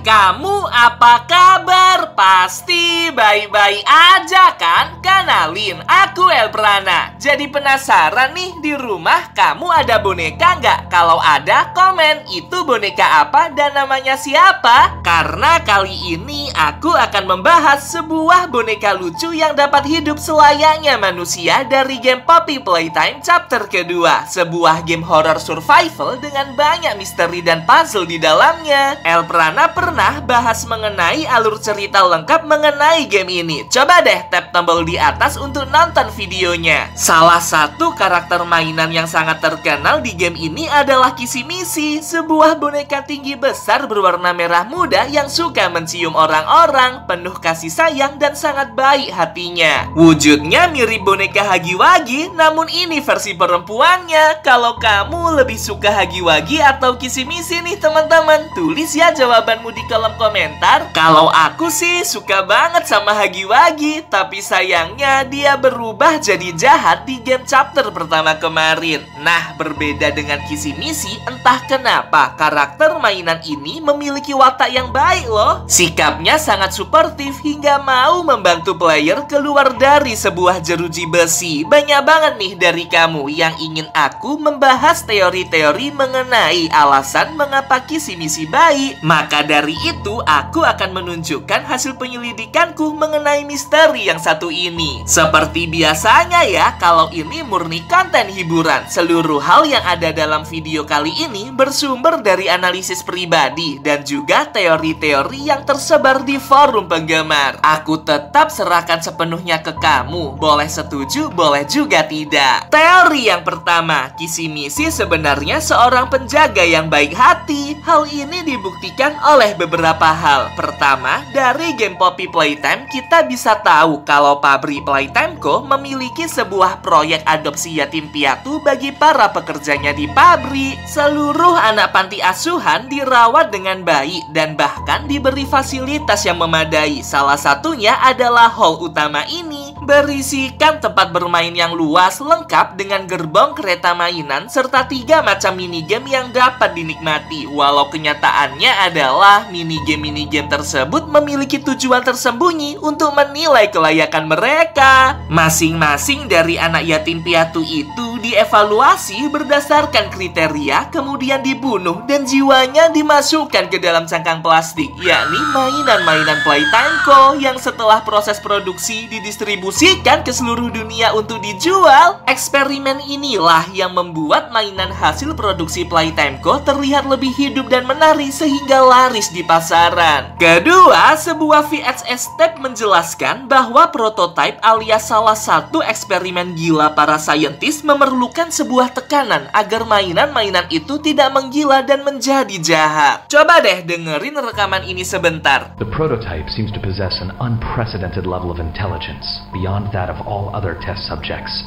kamu apa kabar? Pasti baik-baik aja kan? Kenalin, aku Elprana. Jadi penasaran nih, di rumah kamu ada boneka nggak? Kalau ada, komen itu boneka apa dan namanya siapa? Karena kali ini aku akan membahas sebuah boneka lucu yang dapat hidup selayaknya manusia dari game Poppy Playtime chapter kedua. Sebuah game horror survival dengan banyak misteri dan puzzle di dalamnya. Elprana pernah bahas mengenai alur cerita lengkap mengenai game ini. Coba deh tap tombol di atas untuk nonton videonya. Salah satu karakter mainan yang sangat terkenal di game ini adalah Kisimisi, sebuah boneka tinggi besar berwarna merah muda yang suka mencium orang-orang, penuh kasih sayang dan sangat baik hatinya. Wujudnya mirip boneka Hagi-Wagi, namun ini versi perempuannya. Kalau kamu lebih suka Hagi-Wagi atau Kisimisi nih teman-teman, tulis ya jawabanmu di kolom komentar. Kalau aku sih suka banget sama Hagi-Wagi, tapi sayangnya dia berubah jadi jahat di game chapter pertama kemarin. Nah, berbeda dengan Kisimisi, entah kenapa karakter mainan ini memiliki watak yang baik loh. Sikapnya sangat suportif hingga mau membantu player keluar dari sebuah jeruji besi. Banyak banget nih dari kamu yang ingin aku membahas teori-teori mengenai alasan mengapa Kisimisi baik. Maka dari itu, aku akan menunjukkan hasil penyelidikanku mengenai misteri yang satu ini. Seperti biasanya ya, kalau ini murni konten hiburan. Seluruh hal yang ada dalam video kali ini bersumber dari analisis pribadi dan juga teori-teori yang tersebar di forum penggemar. Aku tetap serahkan sepenuhnya ke kamu. Boleh setuju, boleh juga tidak. Teori yang pertama, Kisimisi sebenarnya seorang penjaga yang baik hati. Hal ini dibuktikan oleh beberapa hal. Pertama, dari game Poppy Playtime kita bisa tahu kalau pabrik Playtime Co memiliki sebuah proyek adopsi yatim piatu bagi para pekerjanya di pabrik. Seluruh anak panti asuhan dirawat dengan baik dan bahkan diberi fasilitas yang memadai. Salah satunya adalah hall utama ini, berisikan tempat bermain yang luas lengkap dengan gerbong kereta mainan serta 3 macam minigame yang dapat dinikmati. Walau kenyataannya adalah minigame tersebut memiliki tujuan tersembunyi untuk menilai kelayakan mereka. Masing-masing dari anak yatim piatu itu dievaluasi berdasarkan kriteria, kemudian dibunuh dan jiwanya dimasukkan ke dalam cangkang plastik, yakni mainan-mainan Playtime Co yang setelah proses produksi didistribusikan ke seluruh dunia untuk dijual. Eksperimen inilah yang membuat mainan hasil produksi Playtime Co terlihat lebih hidup dan menarik sehingga laris di pasaran. Kedua, sebuah VHS tape menjelaskan bahwa prototipe alias salah satu eksperimen gila para saintis memerlukan sebuah tekanan agar mainan-mainan itu tidak menggila dan menjadi jahat. Coba deh dengerin rekaman ini sebentar. The prototype seems to possess an unprecedented level of intelligence beyond that of all other test subjects,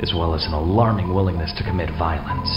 as well as an alarming willingness to commit violence.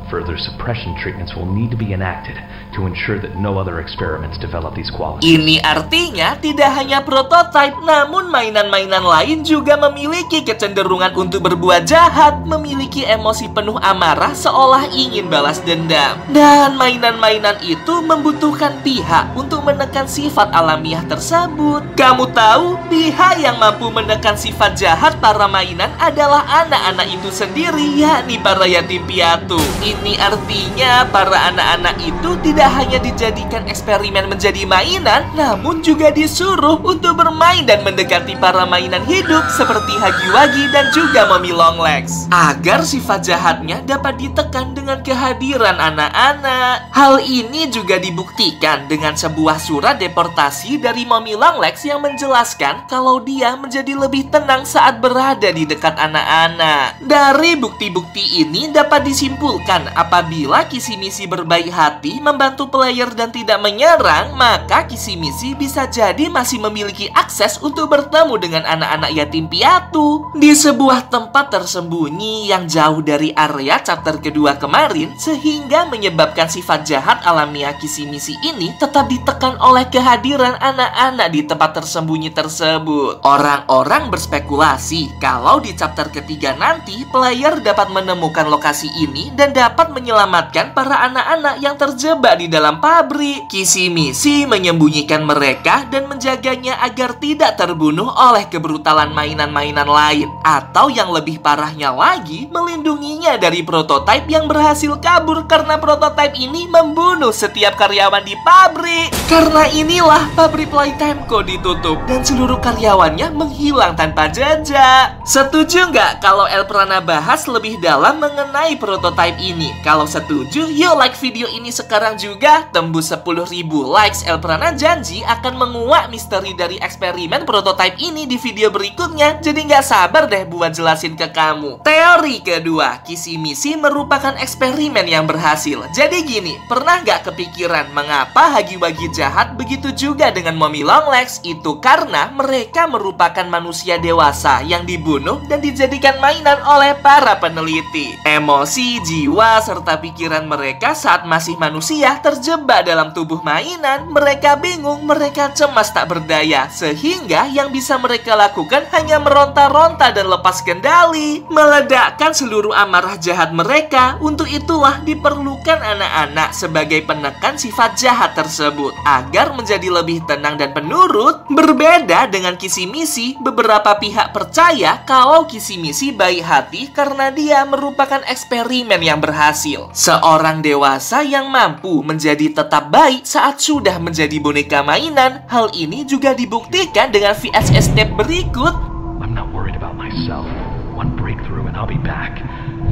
Further suppression treatments will need to be enacted to ensure that no other experiments develop these qualities. Ini artinya tidak hanya prototipe, namun mainan-mainan lain juga memiliki kecenderungan untuk berbuat jahat, memiliki emosi penuh amarah seolah ingin balas dendam. Dan mainan-mainan itu membutuhkan pihak untuk menekan sifat alamiah tersebut. Kamu tahu, pihak yang mampu menekan sifat jahat para mainan adalah anak-anak itu sendiri, yakni para yatim piatu. Ini artinya para anak-anak itu tidak hanya dijadikan eksperimen menjadi mainan, namun juga disuruh untuk bermain dan mendekati para mainan hidup seperti Hagi-Wagi dan juga Mommy Longlegs, agar sifat jahatnya dapat ditekan dengan kehadiran anak-anak. Hal ini juga dibuktikan dengan sebuah surat deportasi dari Mommy Longlegs yang menjelaskan kalau dia menjadi lebih tenang saat berada di dekat anak-anak. Dari bukti-bukti ini dapat disimpulkan apabila Kisimisi berbaik hati membantu player dan tidak menyerang, maka Kisimisi bisa jadi masih memiliki akses untuk bertemu dengan anak-anak yatim piatu di sebuah tempat tersembunyi yang jauh dari area chapter kedua kemarin, sehingga menyebabkan sifat jahat alamiah Kisimisi ini tetap ditekan oleh kehadiran anak-anak di tempat tersembunyi tersebut. Orang-orang berspekulasi kalau di chapter ketiga nanti player dapat menemukan lokasi ini dan dapat dapat menyelamatkan para anak-anak yang terjebak di dalam pabrik. Kisi-misi menyembunyikan mereka dan menjaganya agar tidak terbunuh oleh kebrutalan mainan-mainan lain. Atau yang lebih parahnya lagi, melindunginya dari prototipe yang berhasil kabur karena prototipe ini membunuh setiap karyawan di pabrik. Karena inilah pabrik Playtime Co ditutup dan seluruh karyawannya menghilang tanpa jejak. Setuju nggak kalau Elprana bahas lebih dalam mengenai prototipe ini? Kalau setuju, yuk like video ini sekarang juga. Tembus 10.000 likes, Elprana janji akan menguak misteri dari eksperimen prototipe ini di video berikutnya. Jadi nggak sabar deh buat jelasin ke kamu. Teori kedua, Kisi-misi merupakan eksperimen yang berhasil. Jadi gini, pernah nggak kepikiran mengapa Hagi-Wagi jahat? Begitu juga dengan Mommy Longlegs. Itu karena mereka merupakan manusia dewasa yang dibunuh dan dijadikan mainan oleh para peneliti. Emosi, jiwa, serta pikiran mereka saat masih manusia terjebak dalam tubuh mainan. Mereka bingung, mereka cemas tak berdaya, sehingga yang bisa mereka lakukan hanya meronta-ronta dan lepas kendali, meledakkan seluruh amarah jahat mereka. Untuk itulah diperlukan anak-anak sebagai penekan sifat jahat tersebut agar menjadi lebih tenang dan penurut. Berbeda dengan Kisi-misi, beberapa pihak percaya kalau Kisi-misi baik hati karena dia merupakan eksperimen yang berhasil. Seorang dewasa yang mampu menjadi tetap baik saat sudah menjadi boneka mainan. Hal ini juga dibuktikan dengan VSS step berikut. I'm not worried about myself. One breakthrough and I'll be back.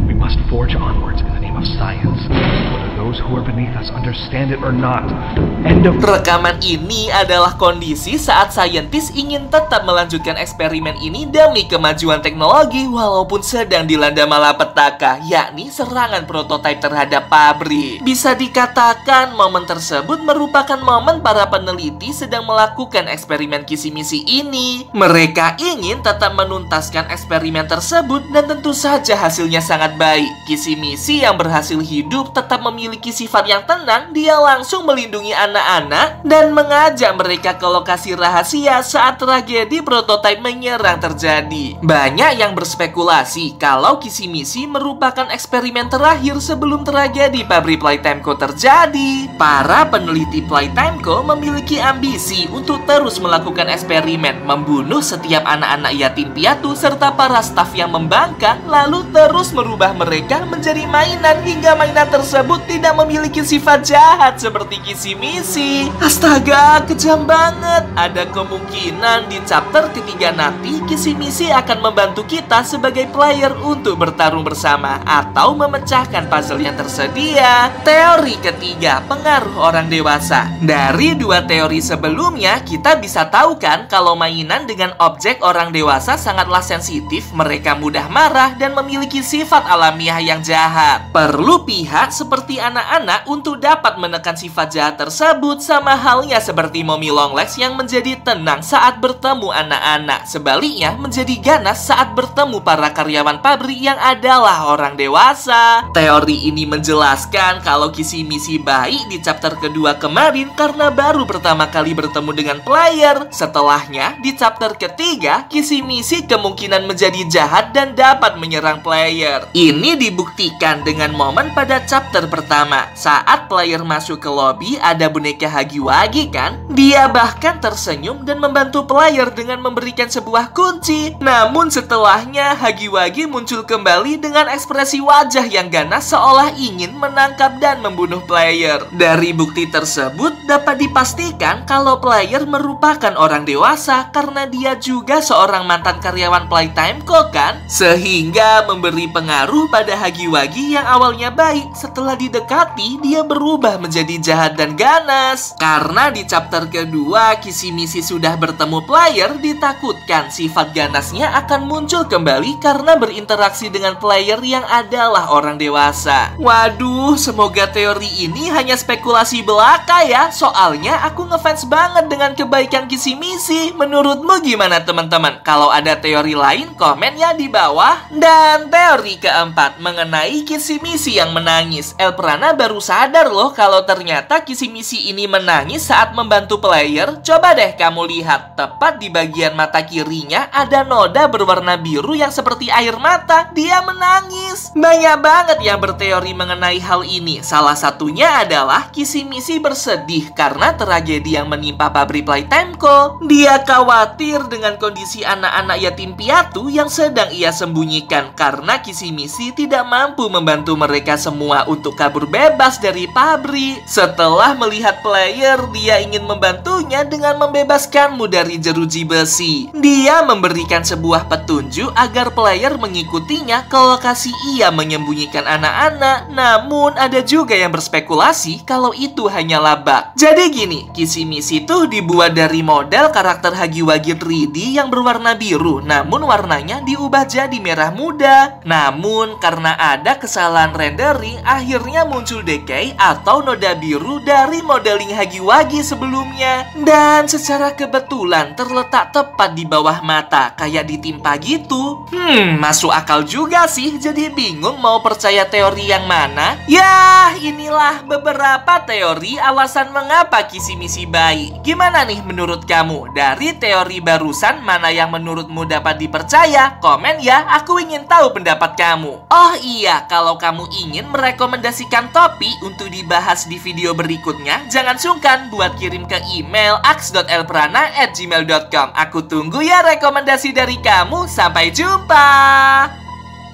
We must forge onwards in the name of science, whether those who are beneath us understand it or not. End of... Rekaman ini adalah kondisi saat saintis ingin tetap melanjutkan eksperimen ini demi kemajuan teknologi walaupun sedang dilanda malapetaka, yakni serangan prototipe terhadap pabrik. Bisa dikatakan momen tersebut merupakan momen para peneliti sedang melakukan eksperimen Kisi-misi ini. Mereka ingin tetap menuntaskan eksperimen tersebut dan tentu saja hasilnya sangat baik. Kisi-misi yang berhasil hidup tetap memiliki sifat yang tenang. Dia langsung melindungi anak-anak dan mengajak mereka ke lokasi rahasia saat tragedi prototipe menyerang terjadi. Banyak yang berspekulasi kalau Kisi-misi merupakan eksperimen terakhir sebelum tragedi pabrik Playtime Co terjadi. Para peneliti Playtime Co memiliki ambisi untuk terus melakukan eksperimen, membunuh setiap anak-anak yatim piatu serta para staf yang membangkang, lalu terus merubah mereka menjadi mainan hingga mainan tersebut tidak memiliki sifat jahat seperti Kisi-misi. Astaga, kejam banget. Ada kemungkinan di chapter ketiga nanti Kisi-misi akan membantu kita sebagai player untuk bertarung bersama atau memecahkan puzzle yang tersedia. Teori ketiga, pengaruh orang dewasa. Dari dua teori sebelumnya, kita bisa tahu kan kalau mainan dengan objek orang dewasa sangatlah sensitif, mereka mudah marah dan memiliki sifat alamiah yang jahat. Perlu pihak seperti anak-anak untuk dapat menekan sifat jahat tersebut, sama halnya seperti Mommy Longlegs yang menjadi tenang saat bertemu anak-anak, sebaliknya menjadi ganas saat bertemu para karyawan pabrik yang adalah orang dewasa. Teori ini menjelaskan kalau Kisi-misi baik di chapter kedua kemarin karena baru pertama kali bertemu dengan player. Setelahnya, di chapter ketiga, Kisi-misi kemungkinan menjadi jahat dan dapat menyerang player. Ini dibuktikan dengan momen pada chapter pertama. Saat player masuk ke lobby, ada boneka Hagi-Wagi kan? Dia bahkan tersenyum dan membantu player dengan memberikan sebuah kunci. Namun setelahnya, Hagi-Wagi muncul kembali dengan ekspresi wajah yang ganas seolah ingin menangkap dan membunuh player. Dari bukti tersebut, dapat dipastikan kalau player merupakan orang dewasa karena dia juga seorang mantan karyawan Playtime Co kan? Sehingga memberi pengaruh pada Hagi-Wagi yang awalnya baik. Setelah didekati, dia berubah menjadi jahat dan ganas. Karena di chapter kedua, Kisi-misi sudah bertemu player, ditakutkan sifat ganasnya akan muncul kembali karena berinteraksi dengan player yang adalah orang dewasa. Waduh, semoga teori ini hanya spekulasi belaka ya. Soalnya aku ngefans banget dengan kebaikan Kisi-misi. Menurutmu gimana teman-teman? Kalau ada teori lain, komen ya di bawah. Dan teori keempat mengenai Kisi-misi Kisi-Misi yang menangis. Elprana baru sadar loh kalau ternyata Kisi-Misi ini menangis saat membantu player. Coba deh kamu lihat, tepat di bagian mata kirinya ada noda berwarna biru yang seperti air mata. Dia menangis. Banyak banget yang berteori mengenai hal ini. Salah satunya adalah Kisi-Misi bersedih karena tragedi yang menimpa pabrik Playtime-Co. Dia khawatir dengan kondisi anak-anak yatim piatu yang sedang ia sembunyikan karena Kisi-Misi tidak mampu membantu mereka semua untuk kabur bebas dari pabrik. Setelah melihat player, dia ingin membantunya dengan membebaskanmu dari jeruji besi. Dia memberikan sebuah petunjuk agar player mengikutinya ke lokasi ia menyembunyikan anak-anak. Namun ada juga yang berspekulasi kalau itu hanyalah bug. Jadi gini, Kisi-Misi tuh dibuat dari model karakter Hagiwagi 3D yang berwarna biru, namun warnanya diubah jadi merah muda. Namun karena ada kesalahan rendering, akhirnya muncul decay atau noda biru dari modeling Hagiwagi sebelumnya. Dan secara kebetulan terletak tepat di bawah mata, kayak ditimpa gitu. Masuk akal juga sih, jadi bingung mau percaya teori yang mana. Ya, inilah beberapa teori alasan mengapa Kisi-Misi baik. Gimana nih menurut kamu? Dari teori barusan, mana yang menurutmu dapat dipercaya? Komen ya, aku ingin tahu pendapat kamu. Oh iya, kalau kamu ingin merekomendasikan topik untuk dibahas di video berikutnya, jangan sungkan buat kirim ke email aks.elprana@gmail.com. Aku tunggu ya rekomendasi dari kamu. Sampai jumpa.